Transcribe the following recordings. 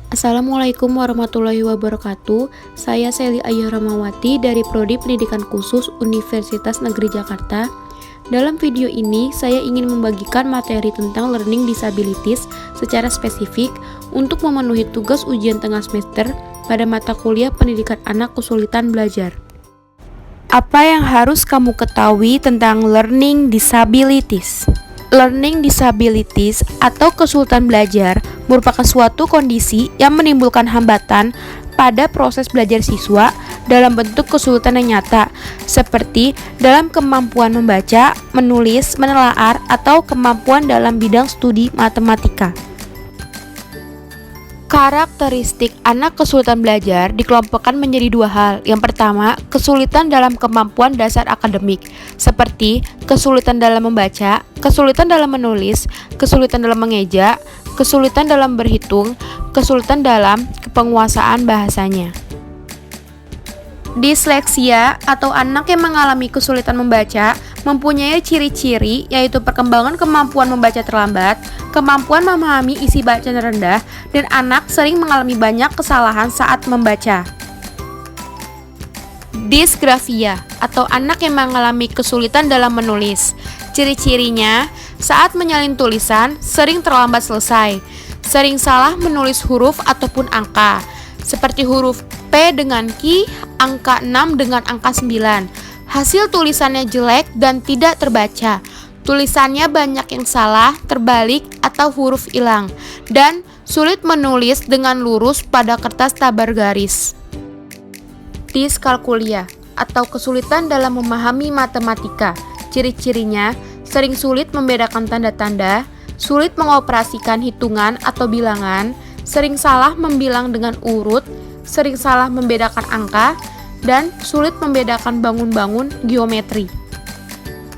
Assalamualaikum warahmatullahi wabarakatuh. Saya Seli Ayu Ramawati dari Prodi Pendidikan Khusus Universitas Negeri Jakarta. Dalam video ini, saya ingin membagikan materi tentang learning disabilities secara spesifik untuk memenuhi tugas ujian tengah semester pada mata kuliah pendidikan anak kesulitan belajar. Apa yang harus kamu ketahui tentang learning disabilities? Learning disabilities atau kesulitan belajar merupakan suatu kondisi yang menimbulkan hambatan pada proses belajar siswa dalam bentuk kesulitan yang nyata, seperti dalam kemampuan membaca, menulis, menelaah, atau kemampuan dalam bidang studi matematika. Karakteristik anak kesulitan belajar dikelompokkan menjadi dua hal. Yang pertama, kesulitan dalam kemampuan dasar akademik, seperti kesulitan dalam membaca, kesulitan dalam menulis, kesulitan dalam mengeja, kesulitan dalam berhitung, kesulitan dalam penguasaan bahasanya. Disleksia atau anak yang mengalami kesulitan membaca mempunyai ciri-ciri yaitu perkembangan kemampuan membaca terlambat, kemampuan memahami isi bacaan rendah, dan anak sering mengalami banyak kesalahan saat membaca. Disgrafia atau anak yang mengalami kesulitan dalam menulis. Ciri-cirinya, saat menyalin tulisan sering terlambat selesai, sering salah menulis huruf ataupun angka, seperti huruf P dengan Q, angka 6 dengan angka 9. Hasil tulisannya jelek dan tidak terbaca. Tulisannya banyak yang salah, terbalik, atau huruf hilang, dan sulit menulis dengan lurus pada kertas tabar garis. Diskalkulia atau kesulitan dalam memahami matematika. Ciri-cirinya, sering sulit membedakan tanda-tanda, sulit mengoperasikan hitungan atau bilangan, sering salah membilang dengan urut, sering salah membedakan angka, dan sulit membedakan bangun-bangun geometri.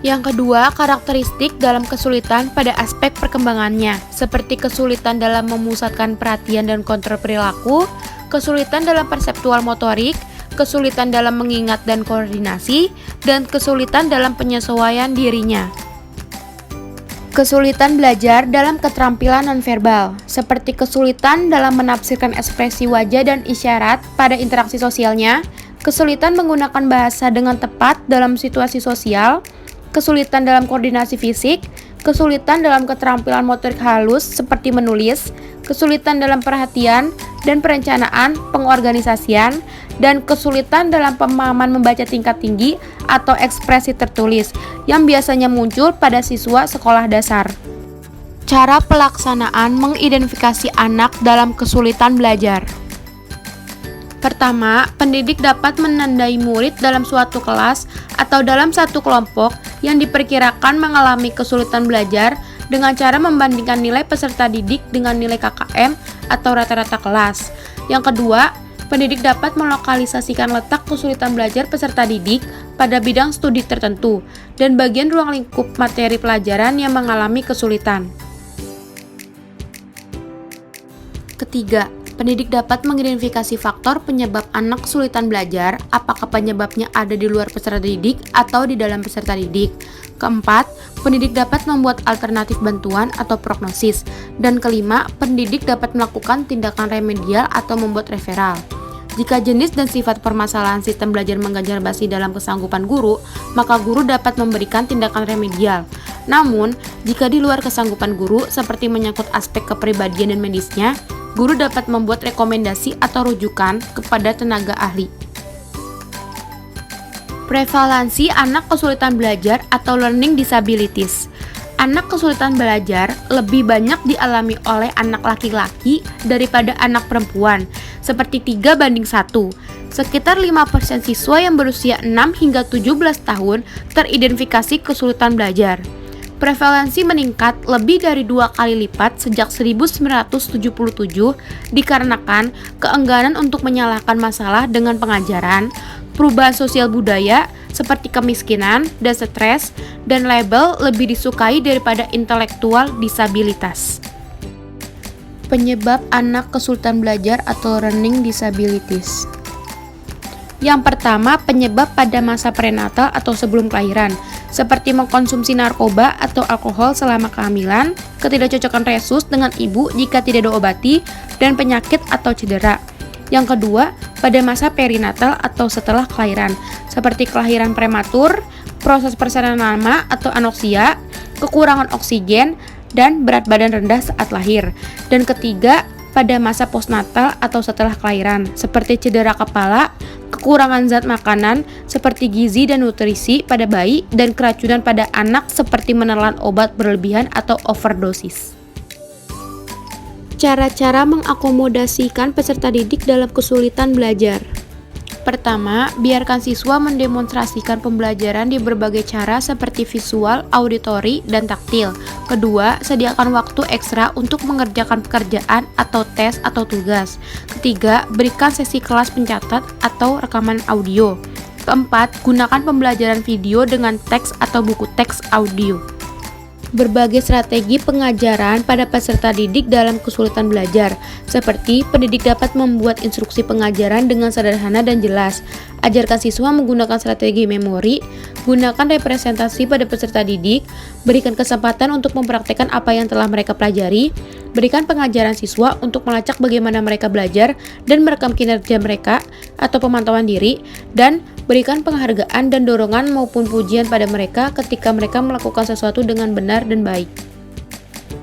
Yang kedua, karakteristik dalam kesulitan pada aspek perkembangannya, seperti kesulitan dalam memusatkan perhatian dan kontrol perilaku, kesulitan dalam perseptual motorik, kesulitan dalam mengingat dan koordinasi, dan kesulitan dalam penyesuaian dirinya. Kesulitan belajar dalam keterampilan nonverbal, seperti kesulitan dalam menafsirkan ekspresi wajah dan isyarat pada interaksi sosialnya, kesulitan menggunakan bahasa dengan tepat dalam situasi sosial, kesulitan dalam koordinasi fisik, kesulitan dalam keterampilan motorik halus seperti menulis, kesulitan dalam perhatian dan perencanaan pengorganisasian, dan kesulitan dalam pemahaman membaca tingkat tinggi atau ekspresi tertulis yang biasanya muncul pada siswa sekolah dasar. Cara pelaksanaan mengidentifikasi anak dalam kesulitan belajar. Pertama, pendidik dapat menandai murid dalam suatu kelas atau dalam satu kelompok yang diperkirakan mengalami kesulitan belajar dengan cara membandingkan nilai peserta didik dengan nilai KKM atau rata-rata kelas. Yang kedua, pendidik dapat melokalisasikan letak kesulitan belajar peserta didik pada bidang studi tertentu dan bagian ruang lingkup materi pelajaran yang mengalami kesulitan. Ketiga, pendidik dapat mengidentifikasi faktor penyebab anak kesulitan belajar, apakah penyebabnya ada di luar peserta didik atau di dalam peserta didik. Keempat, pendidik dapat membuat alternatif bantuan atau prognosis. Dan kelima, pendidik dapat melakukan tindakan remedial atau membuat referral. Jika jenis dan sifat permasalahan sistem belajar mengganjal basi dalam kesanggupan guru, maka guru dapat memberikan tindakan remedial. Namun, jika di luar kesanggupan guru, seperti menyangkut aspek kepribadian dan medisnya, guru dapat membuat rekomendasi atau rujukan kepada tenaga ahli. Prevalensi anak kesulitan belajar atau learning disabilities. Anak kesulitan belajar lebih banyak dialami oleh anak laki-laki daripada anak perempuan, seperti 3:1. Sekitar 5% siswa yang berusia 6 hingga 17 tahun teridentifikasi kesulitan belajar. Prevalensi meningkat lebih dari 2 kali lipat sejak 1977 dikarenakan keengganan untuk menyalahkan masalah dengan pengajaran, perubahan sosial budaya seperti kemiskinan dan stres, dan label lebih disukai daripada intelektual disabilitas. Penyebab anak kesulitan belajar atau learning disabilities. Yang pertama, penyebab pada masa prenatal atau sebelum kelahiran. seperti mengkonsumsi narkoba atau alkohol selama kehamilan, ketidakcocokan resus dengan ibu jika tidak diobati, dan penyakit atau cedera. Yang kedua, pada masa perinatal atau setelah kelahiran, seperti kelahiran prematur, proses persalinan lama atau anoksia, kekurangan oksigen, dan berat badan rendah saat lahir. Dan ketiga, pada masa postnatal atau setelah kelahiran, seperti cedera kepala, kekurangan zat makanan seperti gizi dan nutrisi pada bayi, dan keracunan pada anak seperti menelan obat berlebihan atau overdosis. Cara-cara mengakomodasikan peserta didik dalam kesulitan belajar. Pertama, biarkan siswa mendemonstrasikan pembelajaran di berbagai cara seperti visual, auditori, dan taktil. Kedua, sediakan waktu ekstra untuk mengerjakan pekerjaan atau tes atau tugas. Ketiga, berikan sesi kelas pencatat atau rekaman audio. Keempat, gunakan pembelajaran video dengan teks atau buku teks audio. Berbagai strategi pengajaran pada peserta didik dalam kesulitan belajar, seperti pendidik dapat membuat instruksi pengajaran dengan sederhana dan jelas. Ajarkan siswa menggunakan strategi memori, gunakan representasi pada peserta didik, berikan kesempatan untuk mempraktikkan apa yang telah mereka pelajari, berikan pengajaran siswa untuk melacak bagaimana mereka belajar dan merekam kinerja mereka atau pemantauan diri, dan berikan penghargaan dan dorongan maupun pujian pada mereka ketika mereka melakukan sesuatu dengan benar dan baik.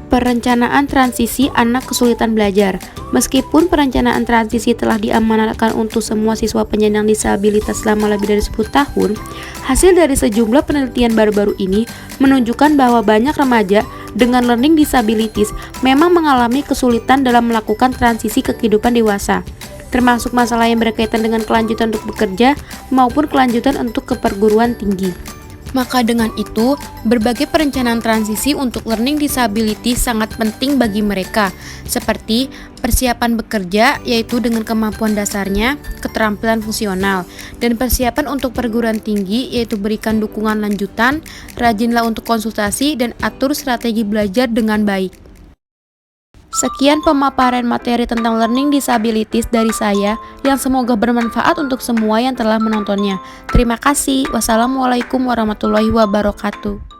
Perencanaan transisi anak kesulitan belajar. Meskipun perencanaan transisi telah diamanatkan untuk semua siswa penyandang disabilitas selama lebih dari 10 tahun, hasil dari sejumlah penelitian baru-baru ini menunjukkan bahwa banyak remaja dengan learning disabilities memang mengalami kesulitan dalam melakukan transisi ke kehidupan dewasa, termasuk masalah yang berkaitan dengan kelanjutan untuk bekerja maupun kelanjutan untuk ke perguruan tinggi. Maka dengan itu, berbagai perencanaan transisi untuk learning disability sangat penting bagi mereka, seperti persiapan bekerja, yaitu dengan kemampuan dasarnya, keterampilan fungsional, dan persiapan untuk perguruan tinggi, yaitu berikan dukungan lanjutan, rajinlah untuk konsultasi, dan atur strategi belajar dengan baik. Sekian pemaparan materi tentang learning disabilities dari saya yang semoga bermanfaat untuk semua yang telah menontonnya. Terima kasih. Wassalamualaikum warahmatullahi wabarakatuh.